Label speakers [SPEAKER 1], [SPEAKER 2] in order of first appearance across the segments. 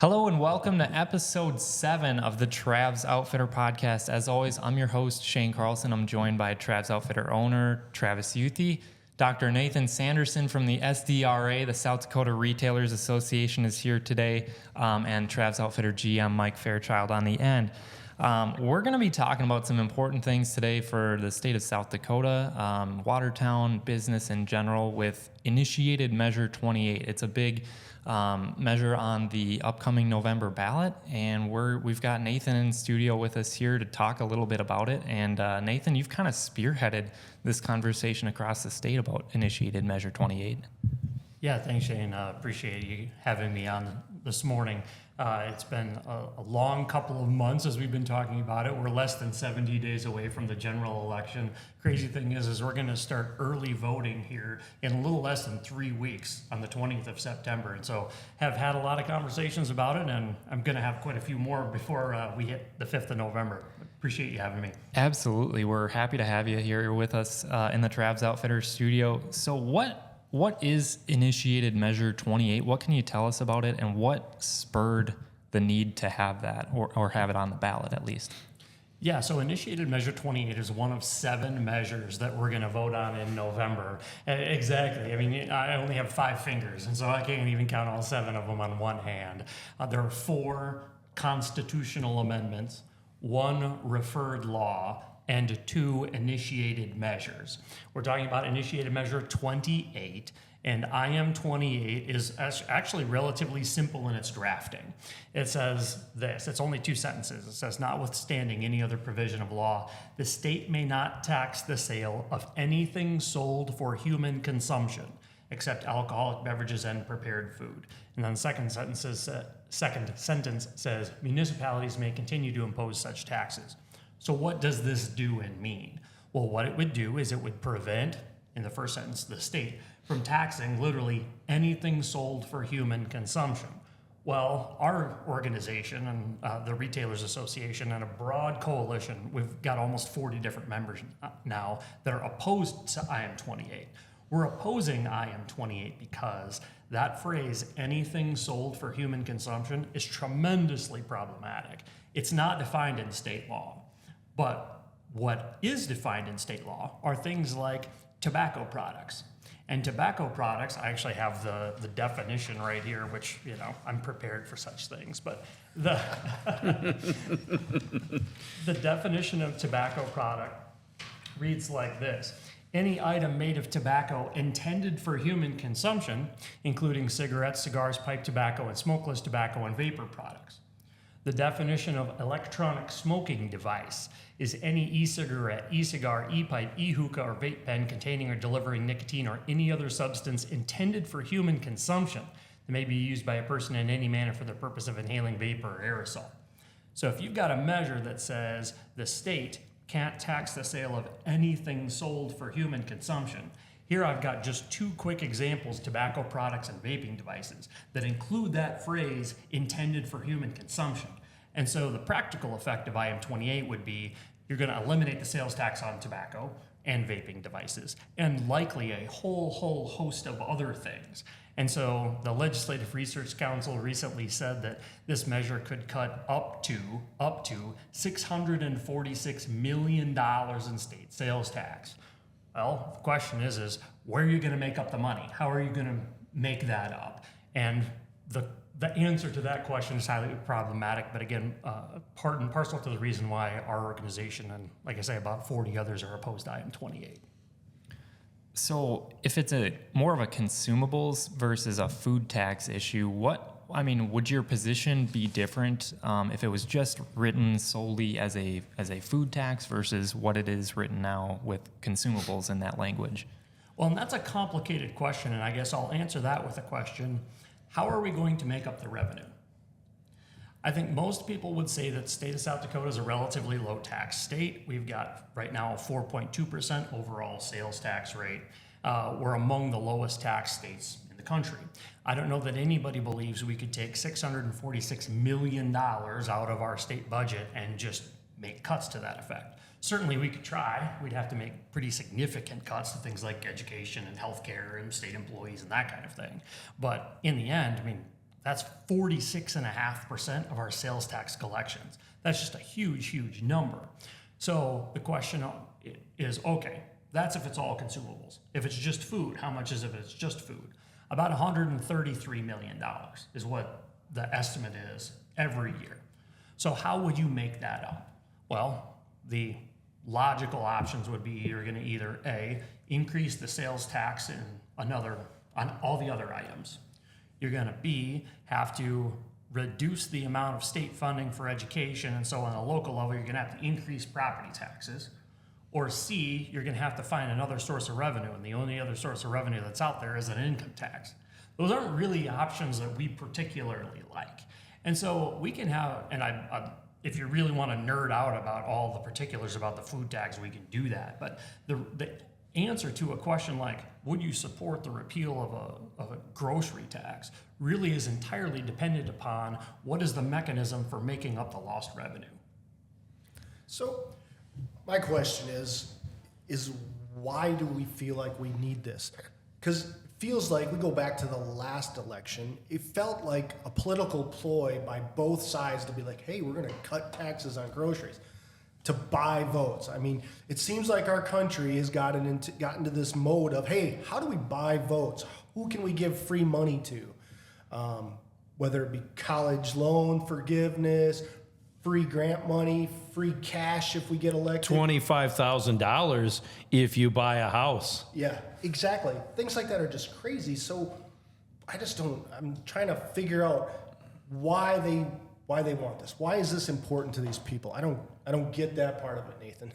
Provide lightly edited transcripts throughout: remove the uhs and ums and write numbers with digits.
[SPEAKER 1] Hello and welcome to episode 7 of the Trav's Outfitter podcast. As always, I'm your host, Shane Carlson. I'm joined by Trav's Outfitter owner, Travis Youthy. Dr. Nathan Sanderson from the SDRA, the South Dakota Retailers Association, is here today, and Trav's Outfitter GM Mike Fairchild on the end. We're going to be talking about some important things today for the state of South Dakota, Watertown, business in general, with Initiated Measure 28. It's a big measure on the upcoming November ballot, and we've got Nathan in studio with us here to talk a little bit about it. And Nathan, you've kind of spearheaded this conversation across the state about Initiated Measure 28.
[SPEAKER 2] Yeah, thanks, Shane. Appreciate you having me on this morning. It's been a long couple of months as we've been talking about it. We're less than 70 days away from the general election. Crazy thing is we're going to start early voting here in a little less than 3 weeks on the 20th of September. And so have had a lot of conversations about it, and I'm going to have quite a few more before we hit the 5th of November. Appreciate you having me.
[SPEAKER 1] Absolutely. We're happy to have you here with us in the Trav's Outfitter studio. So what is Initiated Measure 28? What can you tell us about it, and what spurred the need to have that or have it on the ballot at least?
[SPEAKER 2] Yeah, so Initiated Measure 28 is one of 7 measures that we're going to vote on in November. Exactly. I mean, I only have 5 fingers, and so I can't even count all 7 of them on one hand. There are 4 constitutional amendments, 1 referred law, and 2 initiated measures. We're talking about Initiated Measure 28, and IM 28 is actually relatively simple in its drafting. It says this, it's only 2 sentences. It says, notwithstanding any other provision of law, the state may not tax the sale of anything sold for human consumption, except alcoholic beverages and prepared food. And then the second sentence says, municipalities may continue to impose such taxes. So what does this do and mean? Well, what it would do is it would prevent, in the first sentence, the state from taxing literally anything sold for human consumption. Well, our organization and the Retailers Association and a broad coalition, we've got almost 40 different members now that are opposed to IM 28. We're opposing IM 28 because that phrase, anything sold for human consumption, is tremendously problematic. It's not defined in state law. But what is defined in state law are things like tobacco products. And tobacco products, I actually have the definition right here, which, I'm prepared for such things. But the definition of tobacco product reads like this. Any item made of tobacco intended for human consumption, including cigarettes, cigars, pipe tobacco, and smokeless tobacco and vapor products. The definition of electronic smoking device is any e-cigarette, e-cigar, e-pipe, e-hookah, or vape pen containing or delivering nicotine or any other substance intended for human consumption that may be used by a person in any manner for the purpose of inhaling vapor or aerosol. So if you've got a measure that says the state can't tax the sale of anything sold for human consumption, here I've got just 2 quick examples, tobacco products and vaping devices, that include that phrase, intended for human consumption. And so the practical effect of IM 28 would be you're going to eliminate the sales tax on tobacco and vaping devices, and likely a whole host of other things. And so the Legislative Research Council recently said that this measure could cut up to $646 million in state sales tax. Well, the question is where are you going to make up the money? How are you going to make that up? And the answer to that question is highly problematic, but again, part and parcel to the reason why our organization and, like I say, about 40 others are opposed to IM 28.
[SPEAKER 1] So if it's more of a consumables versus a food tax issue, would your position be different if it was just written solely as a food tax versus what it is written now with consumables in that language?
[SPEAKER 2] Well, and that's a complicated question, and I guess I'll answer that with a question. How are we going to make up the revenue? I think most people would say that the state of South Dakota is a relatively low tax state. We've got right now a 4.2% overall sales tax rate. We're among the lowest tax states in the country. I don't know that anybody believes we could take $646 million out of our state budget and just make cuts to that effect. Certainly we could try. We'd have to make pretty significant cuts to things like education and healthcare and state employees and that kind of thing. But in the end, That's 46.5% of our sales tax collections. That's just a huge, huge number. So the question is, okay, that's if it's all consumables. If it's just food, how much is it if it's just food? About $133 million is what the estimate is every year. So how would you make that up? Well, the logical options would be you're going to either A, increase the sales tax on all the other items. You're going to B, have to reduce the amount of state funding for education, and so on a local level, you're going to have to increase property taxes. Or C, you're going to have to find another source of revenue, and the only other source of revenue that's out there is an income tax. Those aren't really options that we particularly like. And so we can have, and if you really want to nerd out about all the particulars about the food tax, we can do that. But the answer to a question like, would you support the repeal of a grocery tax, really is entirely dependent upon what is the mechanism for making up the lost revenue.
[SPEAKER 3] So my question is why do we feel like we need this? Because it feels like, we go back to the last election, it felt like a political ploy by both sides to be like, hey, we're going to cut taxes on groceries to buy votes. I mean, it seems like our country has gotten into this mode of, hey, how do we buy votes? Who can we give free money to? Whether it be college loan forgiveness, free grant money, free cash if we get elected.
[SPEAKER 4] $25,000 if you buy a house.
[SPEAKER 3] Yeah, exactly. Things like that are just crazy. So I'm trying to figure out why they want this. Why is this important to these people? I don't get that part of it, Nathan.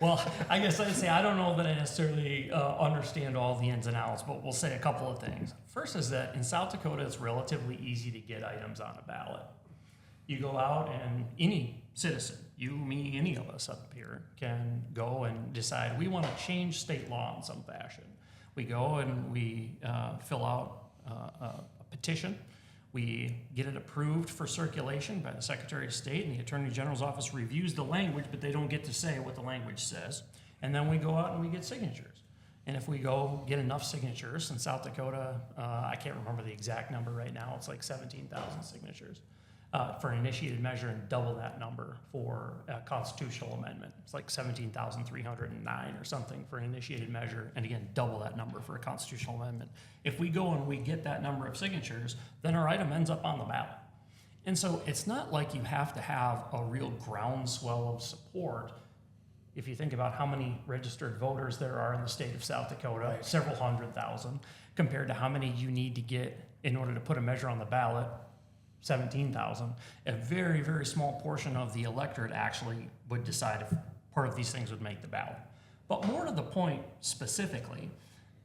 [SPEAKER 2] Well, I guess I'd say I don't know that I necessarily understand all the ins and outs, but we'll say a couple of things. First is that in South Dakota, it's relatively easy to get items on a ballot. You go out and any citizen, you, me, any of us up here, can go and decide we want to change state law in some fashion. We go and we fill out a petition. We get it approved for circulation by the Secretary of State, and the Attorney General's office reviews the language, but they don't get to say what the language says. And then we go out and we get signatures. And if we go get enough signatures in South Dakota, I can't remember the exact number right now, it's like 17,000 signatures for an initiated measure, and double that number for a constitutional amendment. It's like 17,309 or something for an initiated measure, and again, double that number for a constitutional amendment. If we go and we get that number of signatures, then our item ends up on the ballot. And so it's not like you have to have a real groundswell of support. If you think about how many registered voters there are in the state of South Dakota, right, several 100,000, compared to how many you need to get in order to put a measure on the ballot, 17,000, a very, very small portion of the electorate actually would decide if part of these things would make the ballot. But more to the point specifically,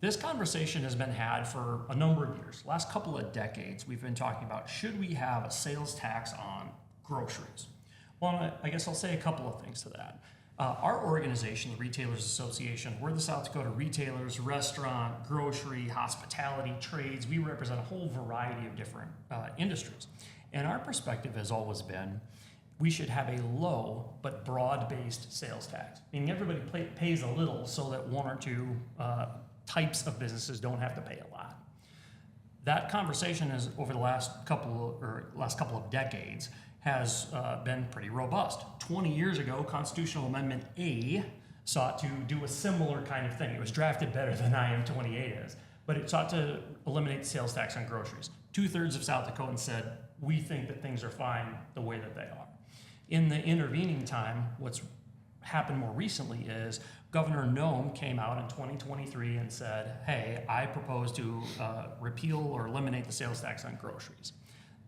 [SPEAKER 2] this conversation has been had for a number of years. Last couple of decades, we've been talking about, should we have a sales tax on groceries? Well, I guess I'll say a couple of things to that. Our organization, the Retailers Association, we're the South Dakota retailers, restaurant, grocery, hospitality, trades. We represent a whole variety of different industries. And our perspective has always been, we should have a low but broad-based sales tax, meaning everybody pays a little so that one or two types of businesses don't have to pay a lot. That conversation is, over the last couple of decades, has been pretty robust. 20 years ago, Constitutional Amendment A sought to do a similar kind of thing. It was drafted better than IM-28 is, but it sought to eliminate the sales tax on groceries. 2/3 of South Dakotans said, we think that things are fine the way that they are. In the intervening time, what's happened more recently is Governor Noem came out in 2023 and said, hey, I propose to repeal or eliminate the sales tax on groceries.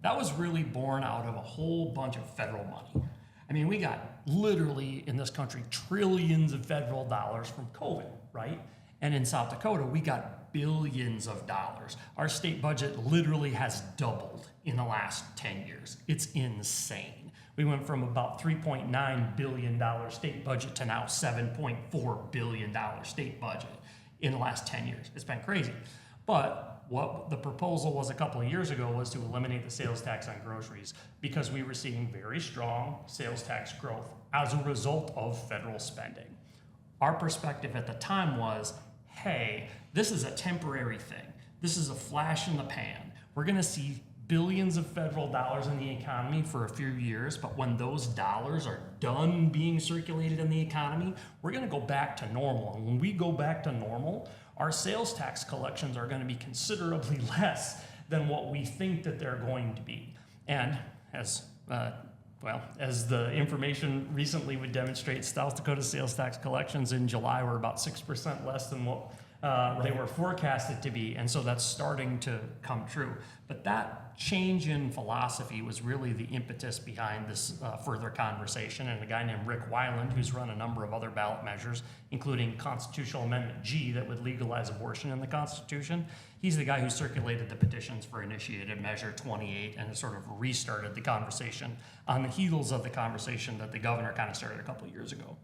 [SPEAKER 2] That was really born out of a whole bunch of federal money. I mean, we got literally in this country trillions of federal dollars from COVID, right? And in South Dakota, we got billions of dollars. Our state budget literally has doubled in the last 10 years. It's insane. We went from about $3.9 billion state budget to now $7.4 billion state budget in the last 10 years. It's been crazy. But what the proposal was a couple of years ago was to eliminate the sales tax on groceries because we were seeing very strong sales tax growth as a result of federal spending. Our perspective at the time was, hey, this is a temporary thing. This is a flash in the pan. We're going to see billions of federal dollars in the economy for a few years, but when those dollars are done being circulated in the economy, we're going to go back to normal. And when we go back to normal, our sales tax collections are going to be considerably less than what we think that they're going to be. And as the information recently would demonstrate, South Dakota sales tax collections in July were about 6% less than what they were forecasted to be, and so that's starting to come true. But that change in philosophy was really the impetus behind this further conversation, and a guy named Rick Weiland, who's run a number of other ballot measures, including Constitutional Amendment G that would legalize abortion in the Constitution. He's the guy who circulated the petitions for initiated Measure 28 and sort of restarted the conversation on the heels of the conversation that the governor kind of started a couple of years ago.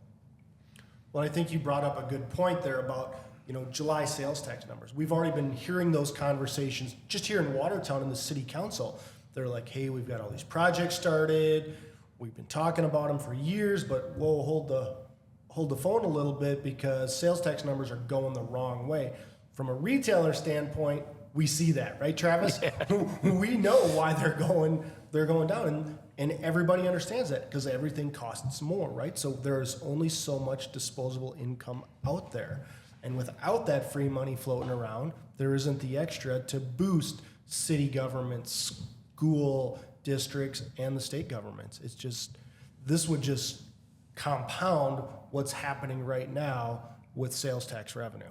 [SPEAKER 3] Well, I think you brought up a good point there about July sales tax numbers. We've already been hearing those conversations just here in Watertown in the city council. They're like, hey, we've got all these projects started. We've been talking about them for years, but whoa, hold the phone a little bit because sales tax numbers are going the wrong way. From a retailer standpoint, we see that, right, Travis? Yeah. We know why they're going down, and everybody understands that because everything costs more, right? So there's only so much disposable income out there. And without that free money floating around, there isn't the extra to boost city governments, school districts, and the state governments. This would just compound what's happening right now with sales tax revenue.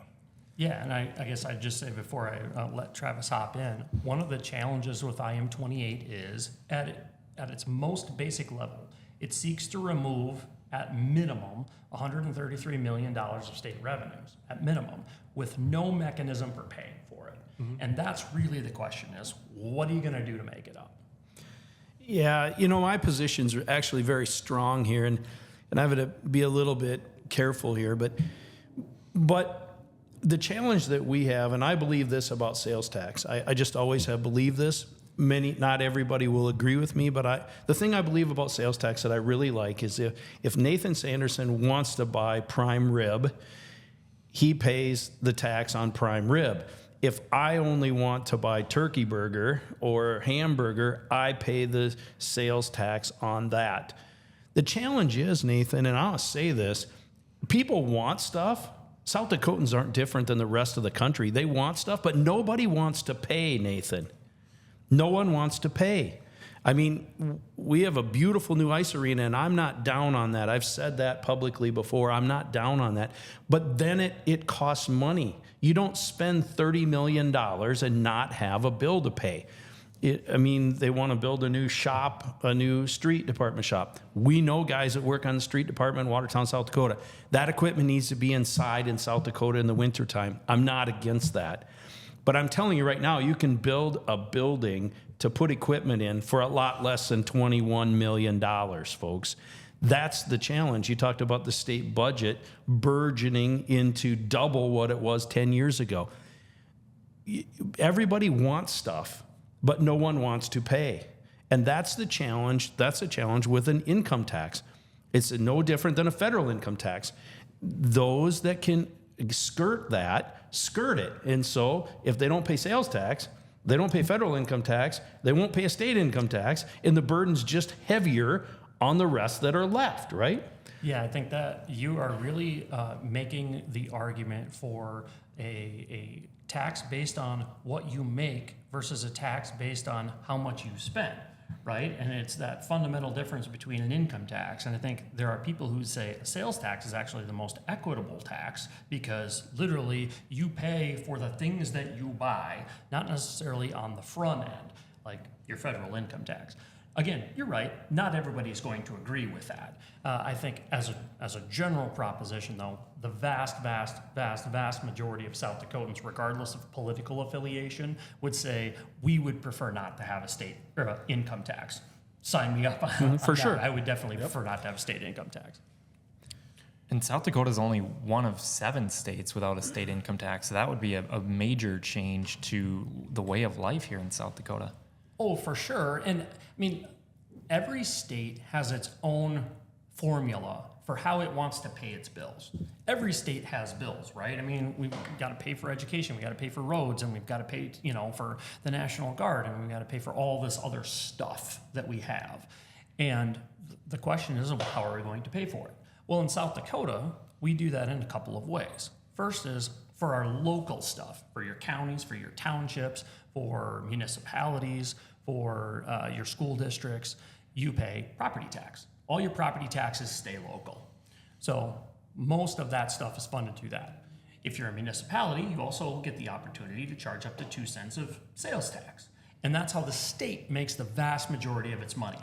[SPEAKER 2] Yeah, and I guess I'd just say before I let Travis hop in, one of the challenges with IM28 is at its most basic level, it seeks to remove at minimum $133 million of state revenues, at minimum, with no mechanism for paying for it. Mm-hmm. And that's really the question is, what are you going to do to make it up?
[SPEAKER 4] Yeah, my positions are actually very strong here, and I have to be a little bit careful here, but the challenge that we have, and I believe this about sales tax, I just always have believed this. Not everybody will agree with me, but the thing I believe about sales tax that I really like is if Nathan Sanderson wants to buy prime rib, he pays the tax on prime rib. If I only want to buy turkey burger or hamburger, I pay the sales tax on that. The challenge is, Nathan, and I'll say this, people want stuff. South Dakotans aren't different than the rest of the country. They want stuff, but nobody wants to pay, Nathan. No one wants to pay. I mean, we have a beautiful new ice arena, and I'm not down on that. I've said that publicly before. I'm not down on that. But then it costs money. You don't spend $30 million and not have a bill to pay. They want to build a new shop, a new street department shop. We know guys that work on the street department in Watertown, South Dakota. That equipment needs to be inside in South Dakota in the wintertime. I'm not against that. But I'm telling you right now, you can build a building to put equipment in for a lot less than $21 million, folks. That's the challenge. You talked about the state budget burgeoning into double what it was 10 years ago. Everybody wants stuff, but no one wants to pay. And that's the challenge. That's a challenge with an income tax. It's no different than a federal income tax. Those that can skirt it. And so if they don't pay sales tax, they don't pay federal income tax, they won't pay a state income tax, and the burden's just heavier on the rest that are left, right?
[SPEAKER 2] Yeah, I think that you are really making the argument for a tax based on what you make versus a tax based on how much you spend, right? And it's that fundamental difference between an income tax. And I think there are people who say a sales tax is actually the most equitable tax because literally you pay for the things that you buy, not necessarily on the front end, like your federal income tax. Again, you're right. Not everybody's going to agree with that. I think as a general proposition, though, the vast majority of South Dakotans, regardless of political affiliation, would say we would prefer not to have a state or an income tax. Sign me up on
[SPEAKER 4] for
[SPEAKER 2] that.
[SPEAKER 4] sure.
[SPEAKER 2] I would definitely prefer not to have a state income tax.
[SPEAKER 1] And South Dakota is only one of 7 states without a state income tax. So that would be a major change to the way of life here in South Dakota.
[SPEAKER 2] Oh, for sure. And I mean, every state has its own formula for how it wants to pay its bills. Every state has bills, right? I mean, we've got to pay for education, we got to pay for roads, and we've got to pay, for the National Guard, and we've got to pay for all this other stuff that we have. And the question is, well, how are we going to pay for it? Well, in South Dakota, we do that in a couple of ways. First is for our local stuff, for your counties, for your townships, for municipalities, for your school districts, you pay property tax. All your property taxes stay local. So most of that stuff is funded through that. If you're a municipality, you also get the opportunity to charge up to 2 cents of sales tax. And that's how the state makes the vast majority of its money.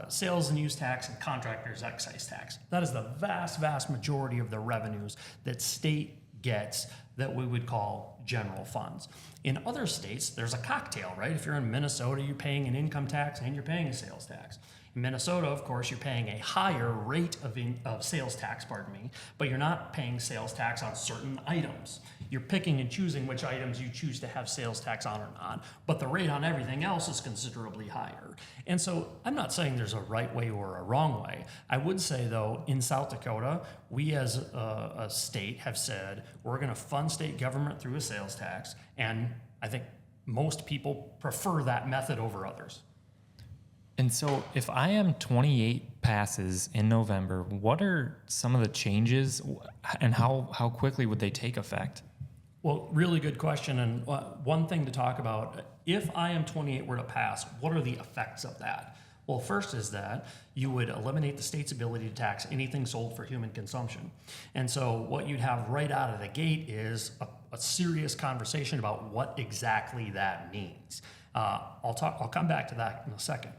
[SPEAKER 2] Sales and use tax and contractors excise tax. That is the vast majority of the revenues that state gets that we would call general funds. In other states, there's a cocktail, right? If you're in Minnesota, you're paying an income tax and you're paying a sales tax. In Minnesota, of course, you're paying a higher rate of sales tax, but you're not paying sales tax on certain items. You're picking and choosing which items you choose to have sales tax on or not, but the rate on everything else is considerably higher. And so I'm not saying there's a right way or a wrong way. I would say, though, in South Dakota, we as a state have said we're going to fund state government through a sales tax, and I think most people prefer that method over others.
[SPEAKER 1] And so if IM 28 passes in November, what are some of the changes and how quickly would they take effect?
[SPEAKER 2] Well, really good question. And one thing to talk about, if IM 28 were to pass, what are the effects of that? Well, first is that you would eliminate the state's ability to tax anything sold for human consumption. And so what you'd have right out of the gate is a serious conversation about what exactly that means. I'll come back to that in a second.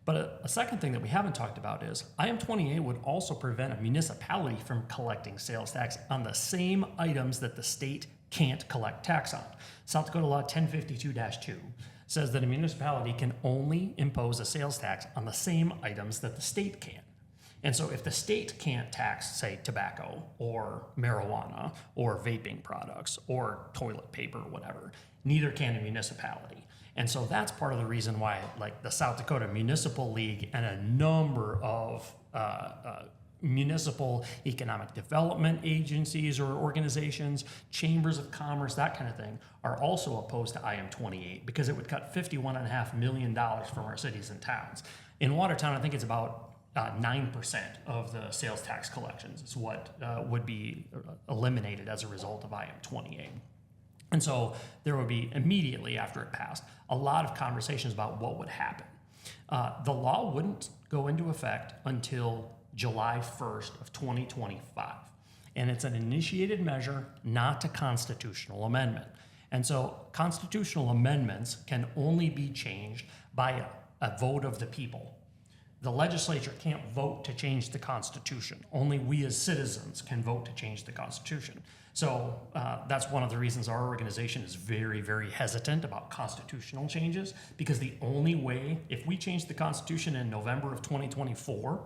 [SPEAKER 2] But a second thing that we haven't talked about is IM 28 would also prevent a municipality from collecting sales tax on the same items that the state can't collect tax on. South Dakota Law 1052-2 says that a municipality can only impose a sales tax on the same items that the state can. And so if the state can't tax, say, tobacco or marijuana or vaping products or toilet paper or whatever, neither can a municipality. And so that's part of the reason why, like the South Dakota Municipal League and a number of municipal economic development agencies or organizations, chambers of commerce, that kind of thing, are also opposed to IM 28 because it would cut $51.5 million from our cities and towns. In Watertown, I think it's about 9% of the sales tax collections is what would be eliminated as a result of IM 28. And so there would be, immediately after it passed, a lot of conversations about what would happen. The law wouldn't go into effect until July 1st of 2025. And it's an initiated measure, not a constitutional amendment. And so constitutional amendments can only be changed by a vote of the people. The legislature can't vote to change the Constitution. Only we as citizens can vote to change the Constitution. So that's one of the reasons our organization is very, very hesitant about constitutional changes, because the only way, if we change the Constitution in November of 2024,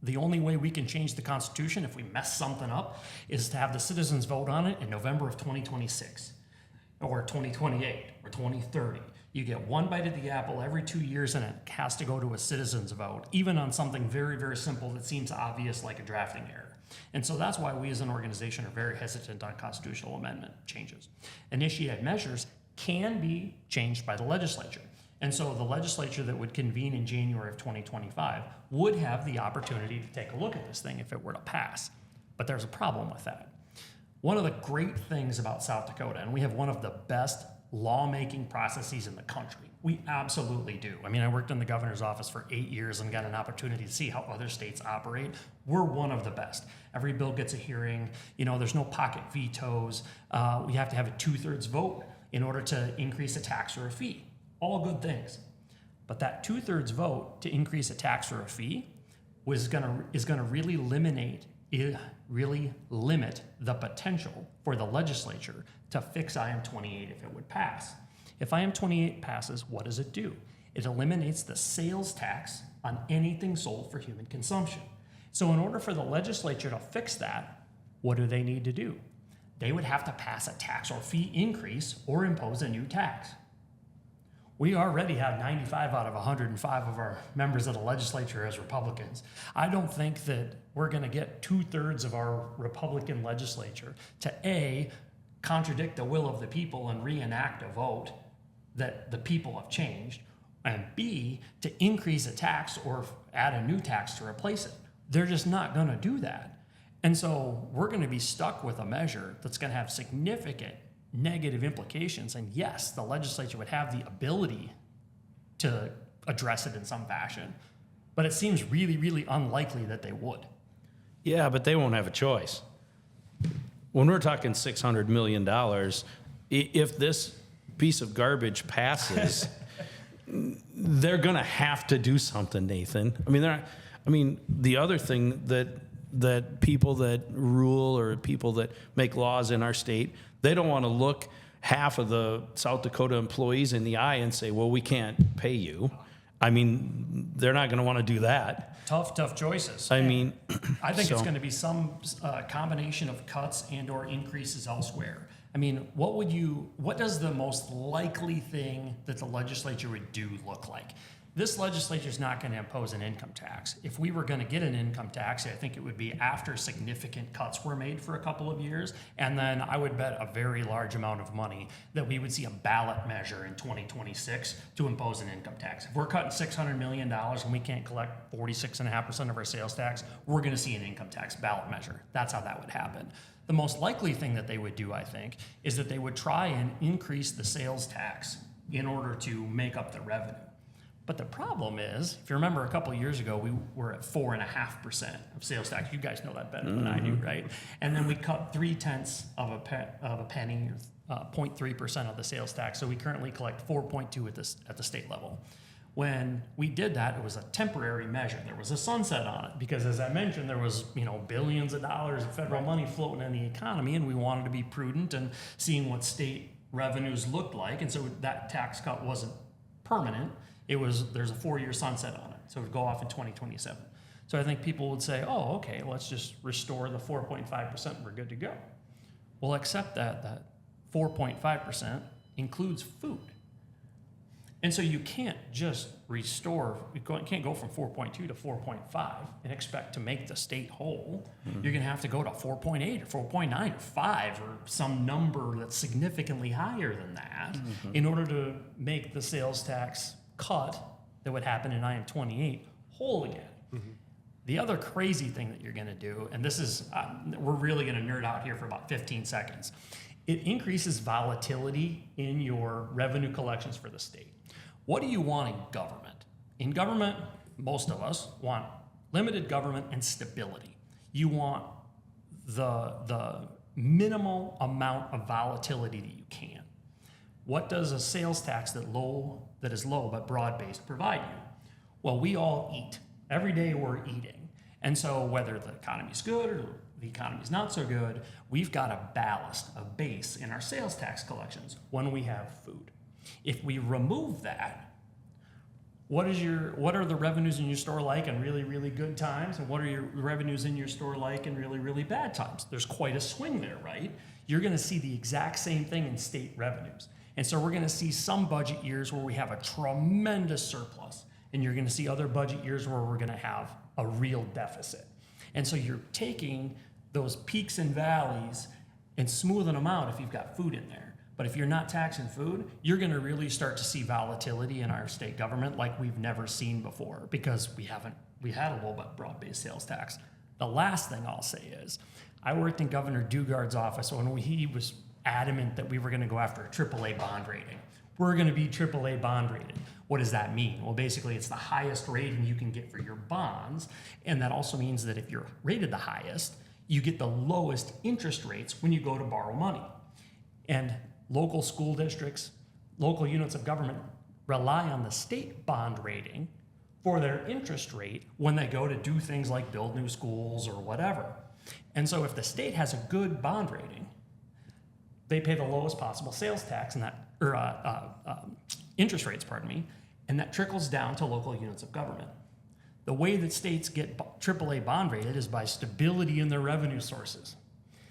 [SPEAKER 2] the only way we can change the Constitution if we mess something up is to have the citizens vote on it in November of 2026 or 2028 or 2030. You get one bite of the apple every 2 years, and it has to go to a citizens vote, even on something very, very simple that seems obvious, like a drafting error. And so that's why we as an organization are very hesitant on constitutional amendment changes. Initiated measures can be changed by the legislature. And so the legislature that would convene in January of 2025 would have the opportunity to take a look at this thing if it were to pass. But there's a problem with that. One of the great things about South Dakota, and we have one of the best lawmaking processes in the country. We absolutely do. I mean, I worked in the governor's office for 8 years and got an opportunity to see how other states operate. We're one of the best. Every bill gets a hearing. There's no pocket vetoes. We have to have a 2/3 vote in order to increase a tax or a fee. All good things. But that 2/3 vote to increase a tax or a fee is going to really limit the potential for the legislature to fix IM 28 if it would pass. If IM 28 passes, what does it do? It eliminates the sales tax on anything sold for human consumption. So in order for the legislature to fix that, what do they need to do? They would have to pass a tax or fee increase or impose a new tax. We already have 95 out of 105 of our members of the legislature as Republicans. I don't think that we're going to get 2/3 of our Republican legislature to A, contradict the will of the people and reenact a vote that the people have changed, and B, to increase a tax or add a new tax to replace it. They're just not going to do that. And so we're going to be stuck with a measure that's going to have significant negative implications. And yes, the legislature would have the ability to address it in some fashion, but it seems really, really unlikely that they would.
[SPEAKER 4] Yeah, but they won't have a choice. When we're talking $600 million, if this piece of garbage passes, they're going to have to do something, Nathan. The other thing that people that rule or people that make laws in our state, they don't want to look half of the South Dakota employees in the eye and say, well, we can't pay you. They're not going to want to do that.
[SPEAKER 2] Tough choices.
[SPEAKER 4] I
[SPEAKER 2] think it's going to be some combination of cuts and or increases elsewhere. What does the most likely thing that the legislature would do look like? This legislature is not going to impose an income tax. If we were going to get an income tax, I think it would be after significant cuts were made for a couple of years. And then I would bet a very large amount of money that we would see a ballot measure in 2026 to impose an income tax. If we're cutting $600 million and we can't collect 46.5% of our sales tax, we're going to see an income tax ballot measure. That's how that would happen. The most likely thing that they would do, I think, is that they would try and increase the sales tax in order to make up the revenue. But the problem is, if you remember a couple of years ago, we were at 4.5% of sales tax. You guys know that better than I do, right? And then we cut 0.3 of a penny, 0.3% of the sales tax. So we currently collect 4.2 at the state level. When we did that, it was a temporary measure. There was a sunset on it because, as I mentioned, there was billions of dollars of federal money floating in the economy, and we wanted to be prudent and seeing what state revenues looked like. And so that tax cut wasn't permanent. There's a 4-year sunset on it, so it would go off in 2027. So I think people would say, oh, okay, let's just restore the 4.5%, we're good to go. Well, except that 4.5% includes food. And so you can't just can't go from 4.2 to 4.5 and expect to make the state whole. Mm-hmm. You're gonna have to go to 4.8 or 4.9 or 5 or some number that's significantly higher than that in order to make the sales tax cut that would happen in IM 28 whole again. Mm-hmm. The other crazy thing that you're going to do, and this is, we're really going to nerd out here for about 15 seconds. It increases volatility in your revenue collections for the state. What do you want in government? In government, most of us want limited government and stability. You want the minimal amount of volatility that you can. What does a sales tax that is low but broad-based provide you? Well, we all eat. Every day we're eating. And so whether the economy's good or the economy's not so good, we've got a ballast, a base in our sales tax collections when we have food. If we remove that, what are the revenues in your store like in really, really good times? And what are your revenues in your store like in really, really bad times? There's quite a swing there, right? You're going to see the exact same thing in state revenues. And so we're going to see some budget years where we have a tremendous surplus, and you're going to see other budget years where we're going to have a real deficit. And so you're taking those peaks and valleys and smoothing them out if you've got food in there. But if you're not taxing food, you're going to really start to see volatility in our state government like we've never seen before because we had a low but broad-based sales tax. The last thing I'll say is I worked in Governor Dugard's office when he was adamant that we were going to go after a AAA bond rating. We're going to be AAA bond rated. What does that mean? Well, basically, it's the highest rating you can get for your bonds, and that also means that if you're rated the highest, you get the lowest interest rates when you go to borrow money. And local school districts, local units of government rely on the state bond rating for their interest rate when they go to do things like build new schools or whatever. And so if the state has a good bond rating, they pay the lowest possible sales tax and that, interest rates, and that trickles down to local units of government. The way that states get AAA bond rated is by stability in their revenue sources.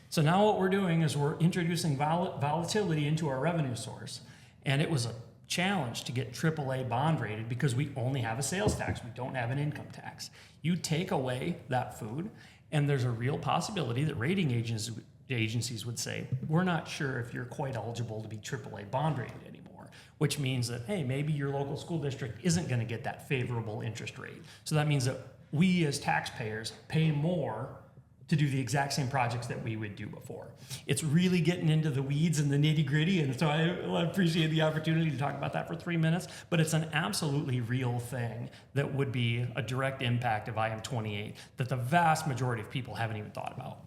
[SPEAKER 2] So now what we're doing is we're introducing volatility into our revenue source, and it was a challenged to get AAA bond rated because we only have a sales tax. We don't have an income tax. You take away that food, and there's a real possibility that rating agencies would say, we're not sure if you're quite eligible to be AAA bond rated anymore, which means that, hey, maybe your local school district isn't going to get that favorable interest rate. So that means that we as taxpayers pay more to do the exact same projects that we would do before. It's really getting into the weeds and the nitty gritty, and so I appreciate the opportunity to talk about that for 3 minutes, but it's an absolutely real thing that would be a direct impact of IM28 that the vast majority of people haven't even thought about.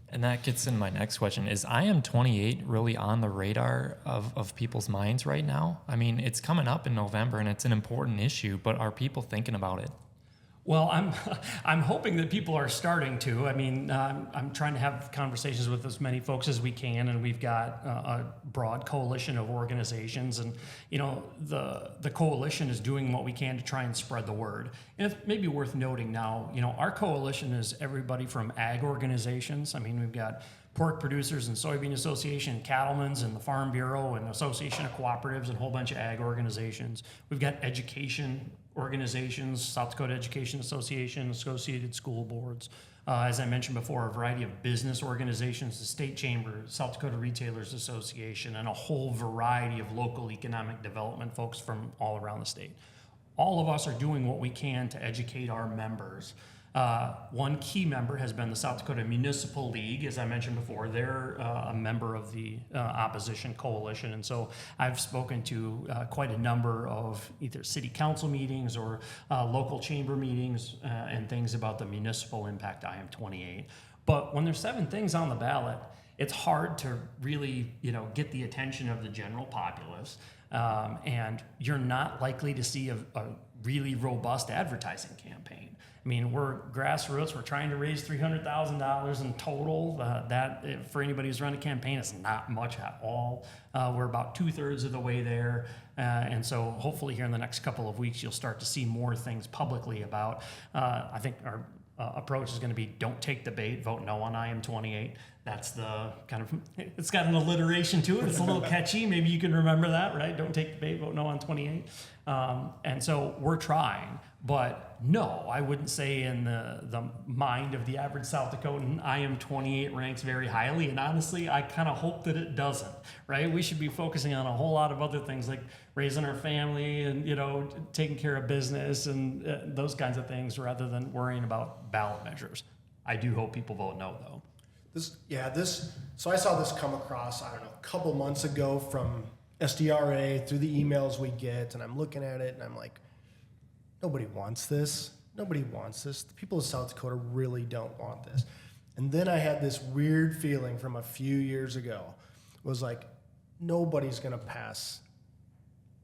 [SPEAKER 1] And that gets into my next question. Is IM28 really on the radar of people's minds right now? I mean, it's coming up in November and it's an important issue, but are people thinking about it?
[SPEAKER 2] Well, I'm hoping that people are starting to. I mean, I'm trying to have conversations with as many folks as we can, and we've got a broad coalition of organizations, and you know, the coalition is doing what we can to try and spread the word. And it's maybe worth noting now, you know, our coalition is everybody from ag organizations. I mean, we've got Pork Producers and Soybean Association, Cattlemen's and the Farm Bureau and Association of Cooperatives and a whole bunch of ag organizations. We've got education organizations, South Dakota Education Association, Associated School Boards. As I mentioned before, a variety of business organizations, the State Chamber, South Dakota Retailers Association, and a whole variety of local economic development folks from all around the state. All of us are doing what we can to educate our members. One key member has been the South Dakota Municipal League. As I mentioned before, they're a member of the opposition coalition. And so I've spoken to quite a number of either city council meetings or local chamber meetings and things about the municipal impact IM28. But when there's 7 things on the ballot, it's hard to really, you know, get the attention of the general populace. And you're not likely to see a really robust advertising campaign. I mean, we're grassroots. We're trying to raise $300,000 in total. That, for anybody who's run a campaign, is not much at all. We're about 2/3 of the way there. And so hopefully here in the next couple of weeks, you'll start to see more things publicly about. I think our approach is going to be don't take the bait, vote no on IM28. That's the kind of, it's got an alliteration to it. It's a little catchy. Maybe you can remember that, right? Don't take the bait, vote no on 28. And so we're trying. But no, I wouldn't say in the mind of the average South Dakotan, IM28 ranks very highly. And honestly, I kind of hope that it doesn't, right? We should be focusing on a whole lot of other things like raising our family and, you know, taking care of business and those kinds of things rather than worrying about ballot measures. I do hope people vote no, though.
[SPEAKER 3] So I saw this come across, I don't know, a couple months ago from SDRA through the emails we get, and I'm looking at it and I'm like, nobody wants this. Nobody wants this. The people of South Dakota really don't want this. And then I had this weird feeling from a few years ago. It was like, nobody's going to pass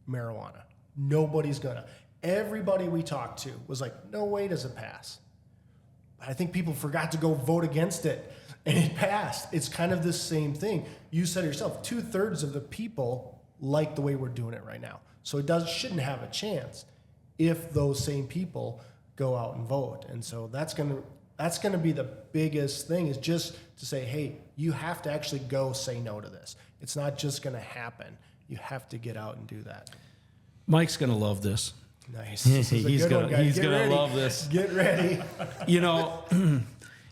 [SPEAKER 3] marijuana. Nobody's going to. Everybody we talked to was like, no way does it pass. But I think people forgot to go vote against it. And it passed. It's kind of the same thing. You said it yourself, 2/3 of the people like the way we're doing it right now. So it shouldn't have a chance if those same people go out and vote. And so that's gonna be the biggest thing, is just to say, hey, you have to actually go say no to this. It's not just gonna happen. You have to get out and do that.
[SPEAKER 4] Mike's gonna love this.
[SPEAKER 3] Nice.
[SPEAKER 4] He's gonna love this.
[SPEAKER 3] Get ready.
[SPEAKER 4] You know,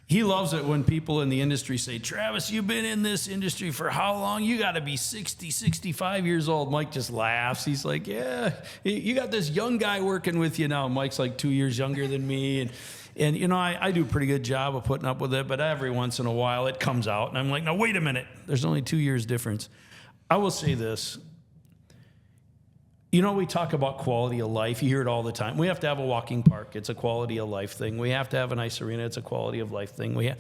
[SPEAKER 4] he loves it when people in the industry say, Travis, you've been in this industry for how long? You got to be 60, 65 years old. Mike just laughs. He's like, yeah, you got this young guy working with you now. Mike's like 2 years younger than me. And you know, I do a pretty good job of putting up with it, but every once in a while it comes out. And I'm like, no, wait a minute. There's only 2 years difference. I will say this. You know, we talk about quality of life. You hear it all the time. We have to have a walking park. It's a quality of life thing. We have to have a nice arena. It's a quality of life thing.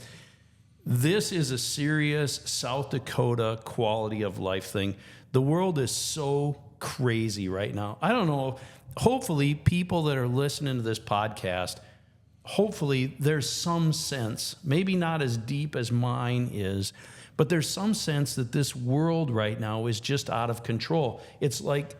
[SPEAKER 4] This is a serious South Dakota quality of life thing. The world is so crazy right now. I don't know. Hopefully, people that are listening to this podcast, hopefully there's some sense, maybe not as deep as mine is, but there's some sense that this world right now is just out of control. It's like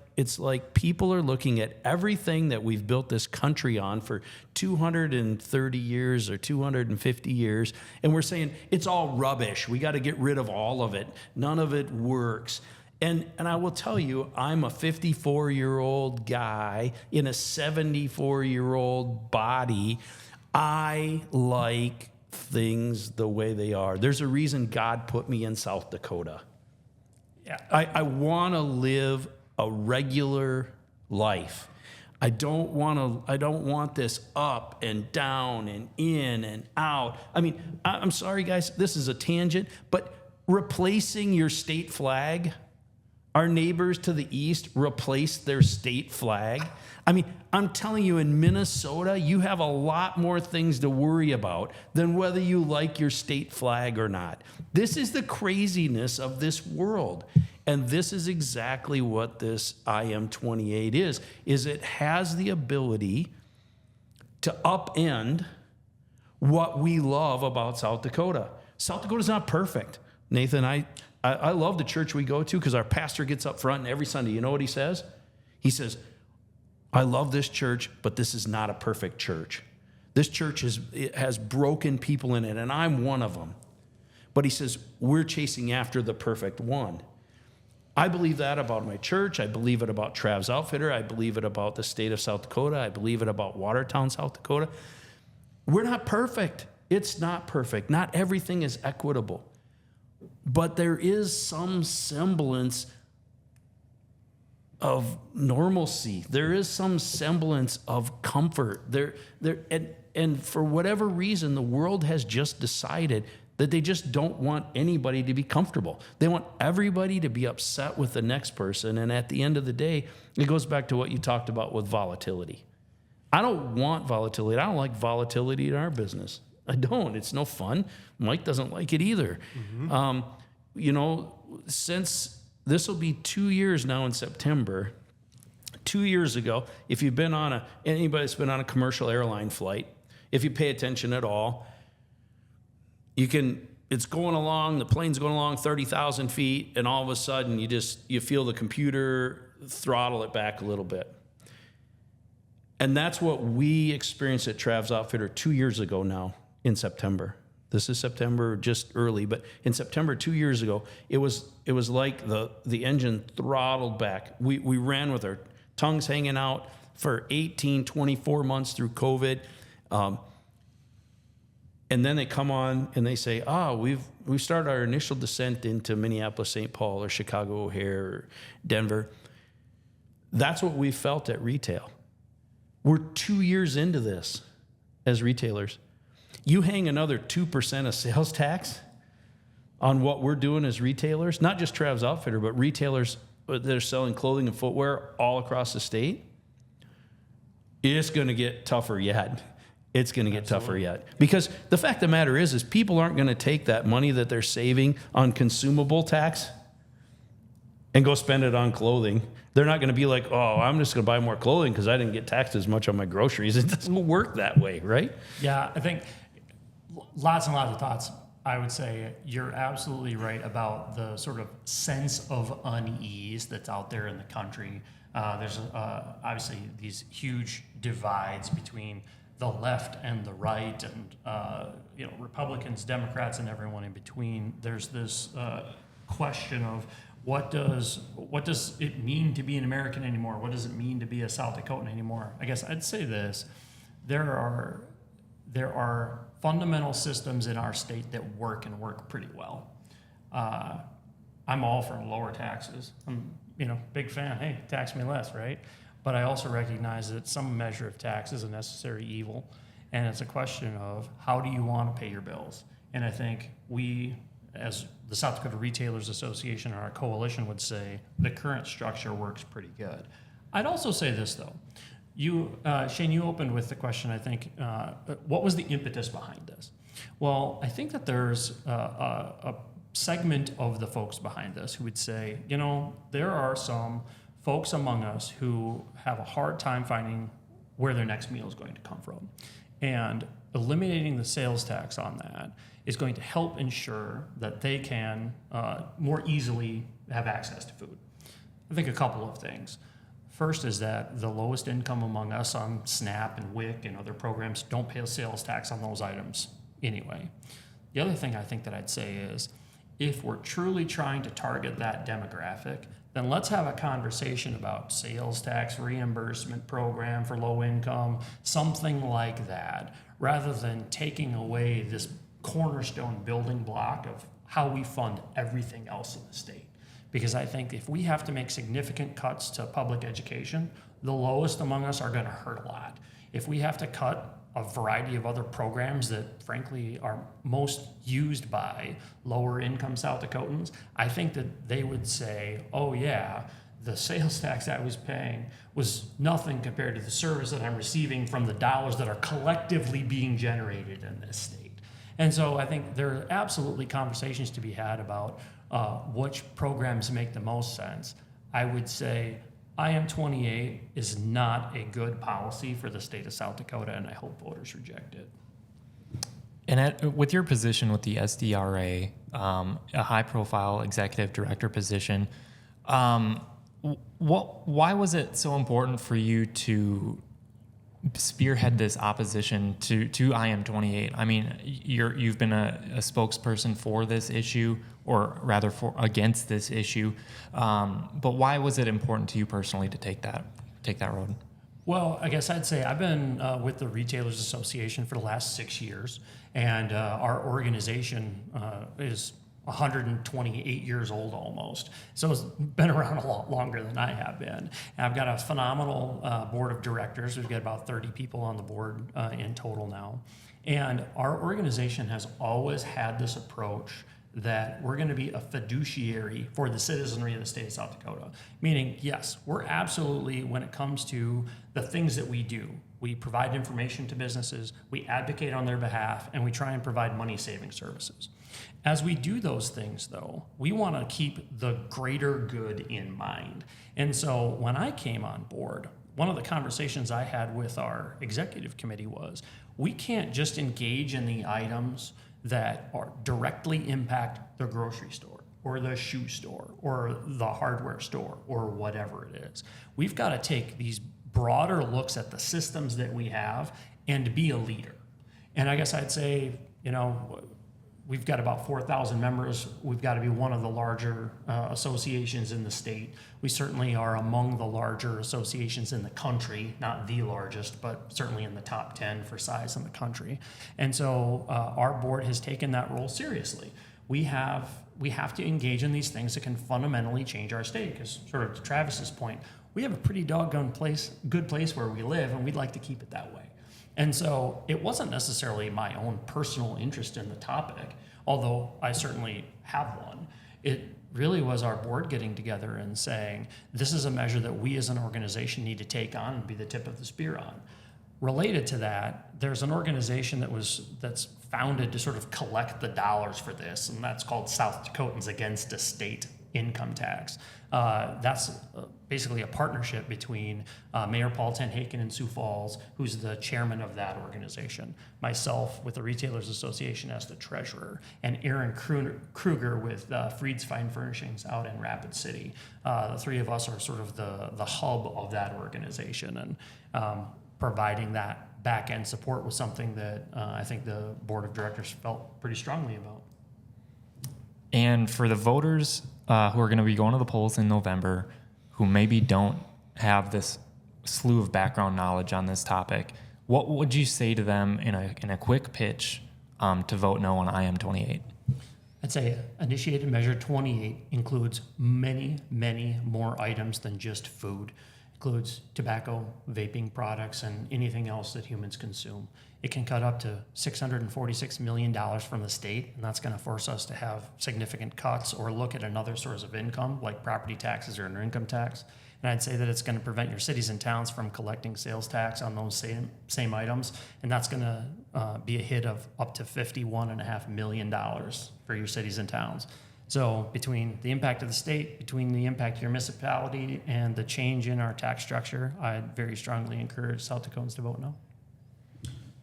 [SPEAKER 4] people are looking at everything that we've built this country on for 230 years or 250 years, and we're saying it's all rubbish. We got to get rid of all of it. None of it works. And I will tell you, I'm a 54-year-old guy in a 74-year-old body. I like things the way they are. There's a reason God put me in South Dakota.
[SPEAKER 2] Yeah.
[SPEAKER 4] I want to live a regular life. I don't want this up and down and in and out. I mean, I'm sorry, guys, this is a tangent, but replacing your state flag, our neighbors to the east replaced their state flag. I mean, I'm telling you, in Minnesota, you have a lot more things to worry about than whether you like your state flag or not. This is the craziness of this world. And this is exactly what this IM28 is it has the ability to upend what we love about South Dakota. South Dakota's not perfect. Nathan, I love the church we go to because our pastor gets up front and every Sunday, you know what he says? He says, I love this church, but this is not a perfect church. This church has broken people in it, and I'm one of them. But he says, we're chasing after the perfect one. I believe that about my church. I believe it about Trav's Outfitter. I believe it about the state of South Dakota. I believe it about Watertown, South Dakota. We're not perfect. It's not perfect. Not everything is equitable. But there is some semblance of normalcy. There is some semblance of comfort. And for whatever reason, the world has just decided that they just don't want anybody to be comfortable. They want everybody to be upset with the next person. And at the end of the day, it goes back to what you talked about with volatility. I don't want volatility. I don't like volatility in our business. I don't. It's no fun. Mike doesn't like it either. Mm-hmm. Since this will be 2 years now in September, 2 years ago, if you've been on anybody that's been on a commercial airline flight, if you pay attention at all, it's going along, the plane's going along 30,000 feet, and all of a sudden you feel the computer throttle it back a little bit. And that's what we experienced at Trav's Outfitter 2 years ago now in September. This is September, just early, but in September 2 years ago, it was like the engine throttled back. We ran with our tongues hanging out for 18, 24 months through COVID. And then they come on and they say, we've started our initial descent into Minneapolis, St. Paul, or Chicago O'Hare, or Denver. That's what we felt at retail. We're 2 years into this as retailers. You hang another 2% of sales tax on what we're doing as retailers, not just Trav's Outfitter, but retailers that are selling clothing and footwear all across the state, it's going to get tougher yet. It's going to get tougher yet. Because the fact of the matter is people aren't going to take that money that they're saving on consumable tax and go spend it on clothing. They're not going to be like, I'm just going to buy more clothing because I didn't get taxed as much on my groceries. It doesn't work that way, right?
[SPEAKER 2] Yeah, I think lots and lots of thoughts. I would say you're absolutely right about the sort of sense of unease that's out there in the country. There's obviously these huge divides between the left and the right, and Republicans, Democrats, and everyone in between. There's this question of what does it mean to be an American anymore? What does it mean to be a South Dakotan anymore? I guess I'd say this: there are fundamental systems in our state that work and work pretty well. I'm all for lower taxes. I'm big fan. Hey, tax me less, right? But I also recognize that some measure of tax is a necessary evil, and it's a question of how do you want to pay your bills. And I think we, as the South Dakota Retailers Association, or our coalition, would say the current structure works pretty good. I'd also say this, though. Shane, you opened with the question, I think, what was the impetus behind this? Well, I think that there's a segment of the folks behind this who would say, there are some folks among us who have a hard time finding where their next meal is going to come from. And eliminating the sales tax on that is going to help ensure that they can more easily have access to food. I think a couple of things. First is that the lowest income among us on SNAP and WIC and other programs don't pay a sales tax on those items anyway. The other thing I think that I'd say is if we're truly trying to target that demographic, then let's have a conversation about sales tax reimbursement program for low income, something like that, rather than taking away this cornerstone building block of how we fund everything else in the state. Because I think if we have to make significant cuts to public education, the lowest among us are going to hurt a lot. If we have to cut a variety of other programs that frankly are most used by lower income South Dakotans, I think that they would say, oh yeah, the sales tax I was paying was nothing compared to the service that I'm receiving from the dollars that are collectively being generated in this state. And so I think there are absolutely conversations to be had about which programs make the most sense. I would say IM28 is not a good policy for the state of South Dakota, and I hope voters reject it.
[SPEAKER 1] And with your position with the SDRA, a high-profile executive director position, why was it so important for you to spearhead this opposition to IM28? I mean, you've been a spokesperson for this issue, or rather against this issue. But why was it important to you personally to take that road?
[SPEAKER 2] Well, I guess I'd say I've been with the Retailers Association for the last 6 years, and our organization is 128 years old almost. So it's been around a lot longer than I have been. And I've got a phenomenal board of directors. We've got about 30 people on the board in total now. And our organization has always had this approach that we're going to be a fiduciary for the citizenry of the state of South Dakota. Meaning, yes, we're absolutely, when it comes to the things that we do, we provide information to businesses, we advocate on their behalf, and we try and provide money-saving services. As we do those things, though, we want to keep the greater good in mind. And so when I came on board, one of the conversations I had with our executive committee was, we can't just engage in the items that are directly impact the grocery store or the shoe store or the hardware store or whatever it is. We've got to take these broader looks at the systems that we have and be a leader. And I guess I'd say, we've got about 4,000 members. We've got to be one of the larger associations in the state. We certainly are among the larger associations in the country, not the largest, but certainly in the top 10 for size in the country. And so our board has taken that role seriously. We have to engage in these things that can fundamentally change our state, because sort of to Travis's point, we have a pretty doggone good place where we live, and we'd like to keep it that way. And so it wasn't necessarily my own personal interest in the topic, although I certainly have one. It really was our board getting together and saying, this is a measure that we as an organization need to take on and be the tip of the spear on. Related to that, there's an organization that's founded to sort of collect the dollars for this, and that's called South Dakotans Against a State Income Tax. That's basically a partnership between Mayor Paul Tenhaken in Sioux Falls, who's the chairman of that organization, myself with the Retailers Association as the treasurer, and Aaron Kruger with Freed's Fine Furnishings out in Rapid City. The three of us are sort of the hub of that organization, and providing that back-end support was something that I think the board of directors felt pretty strongly about.
[SPEAKER 1] And for the voters who are going to be going to the polls in November, who maybe don't have this slew of background knowledge on this topic, what would you say to them in a quick pitch to vote no on IM28?
[SPEAKER 2] I'd say initiated measure 28 includes many, many more items than just food. It includes tobacco, vaping products, and anything else that humans consume. It can cut up to $646 million from the state, and that's going to force us to have significant cuts or look at another source of income, like property taxes or an income tax. And I'd say that it's going to prevent your cities and towns from collecting sales tax on those same items, and that's going to be a hit of up to $51.5 million for your cities and towns. So between the impact of the state, between the impact of your municipality, and the change in our tax structure, I'd very strongly encourage South Dakotans to vote no.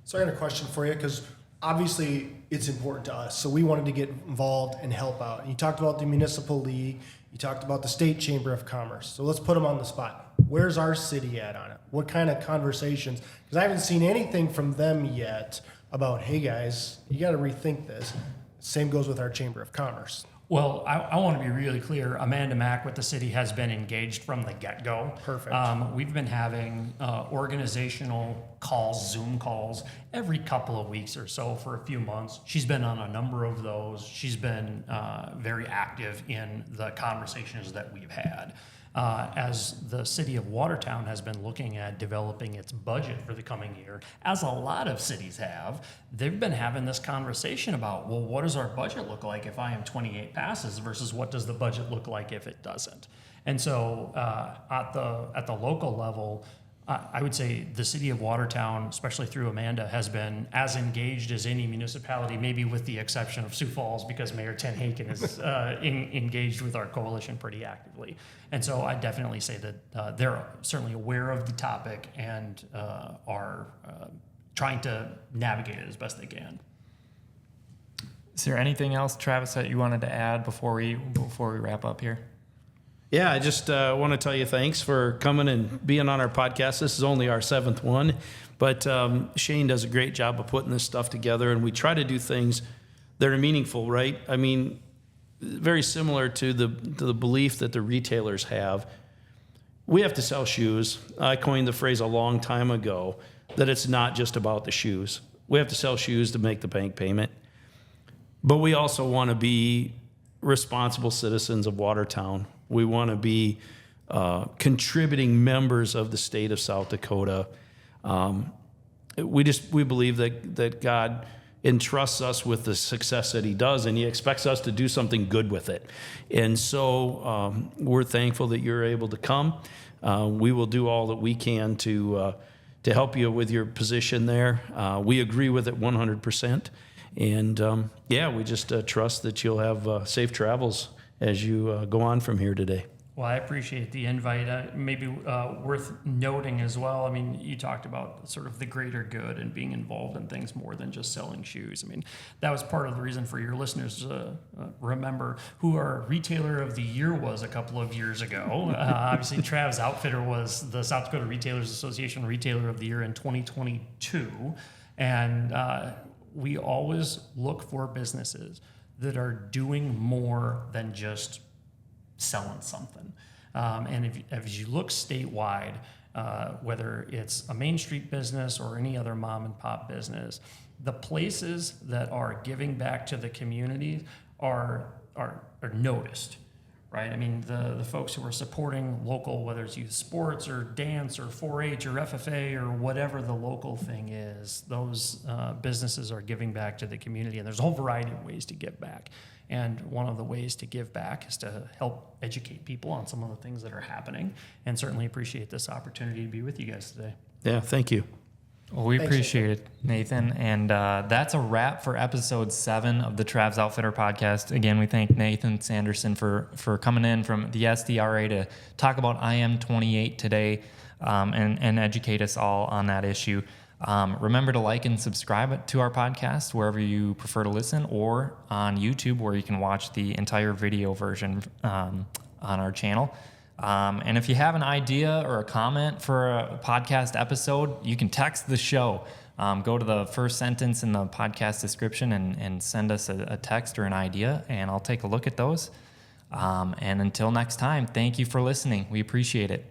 [SPEAKER 3] So I got a question for you, because obviously it's important to us. So we wanted to get involved and help out. And you talked about the municipal league. You talked about the state chamber of commerce. So let's put them on the spot. Where's our city at on it? What kind of conversations? Because I haven't seen anything from them yet about, hey guys, you got to rethink this. Same goes with our chamber of commerce.
[SPEAKER 2] Well, I want to be really clear. Amanda Mack with the city has been engaged from the get-go.
[SPEAKER 3] Perfect.
[SPEAKER 2] We've been having organizational calls, Zoom calls, every couple of weeks or so for a few months. She's been on a number of those. She's been very active in the conversations that we've had. As the city of Watertown has been looking at developing its budget for the coming year, as a lot of cities have, they've been having this conversation about, well, what does our budget look like if I am 28 passes versus what does the budget look like if it doesn't? And so at the local level, I would say the city of Watertown, especially through Amanda, has been as engaged as any municipality, maybe with the exception of Sioux Falls, because Mayor Ten Haken is engaged with our coalition pretty actively. And so I definitely say that they're certainly aware of the topic and are trying to navigate it as best they can.
[SPEAKER 1] Is there anything else, Travis, that you wanted to add before we wrap up here?
[SPEAKER 4] Yeah, I just want to tell you thanks for coming and being on our podcast. This is only our 7th one, but Shane does a great job of putting this stuff together, and we try to do things that are meaningful, right? I mean, very similar to the belief that the retailers have. We have to sell shoes. I coined the phrase a long time ago that it's not just about the shoes. We have to sell shoes to make the bank payment, but we also want to be responsible citizens of Watertown. We want to be contributing members of the state of South Dakota. We believe that God entrusts us with the success that he does, and he expects us to do something good with it. And so we're thankful that you're able to come. We will do all that we can to help you with your position there. We agree with it 100%. And we just trust that you'll have safe travels as you go on from here today.
[SPEAKER 2] Well, I appreciate the invite. Maybe worth noting as well, I mean, you talked about sort of the greater good and being involved in things more than just selling shoes. I mean, that was part of the reason for your listeners to remember who our Retailer of the Year was a couple of years ago. Obviously, Trav's Outfitter was the South Dakota Retailers Association Retailer of the Year in 2022. And we always look for businesses that are doing more than just selling something. And if you look statewide, whether it's a Main Street business or any other mom and pop business, the places that are giving back to the community are noticed, right? I mean, the folks who are supporting local, whether it's youth sports or dance or 4-H or FFA or whatever the local thing is, those businesses are giving back to the community. And there's a whole variety of ways to give back. And one of the ways to give back is to help educate people on some of the things that are happening, and certainly appreciate this opportunity to be with you guys today.
[SPEAKER 4] Yeah, thank you.
[SPEAKER 1] Well, we appreciate it, Nathan. And that's a wrap for episode 7 of the Trav's Outfitter podcast. Again, we thank Nathan Sanderson for coming in from the SDRA to talk about IM28 today and educate us all on that issue. Remember to like and subscribe to our podcast wherever you prefer to listen, or on YouTube where you can watch the entire video version on our channel. And if you have an idea or a comment for a podcast episode, you can text the show. Go to the first sentence in the podcast description and send us a text or an idea, and I'll take a look at those. And until next time, thank you for listening. We appreciate it.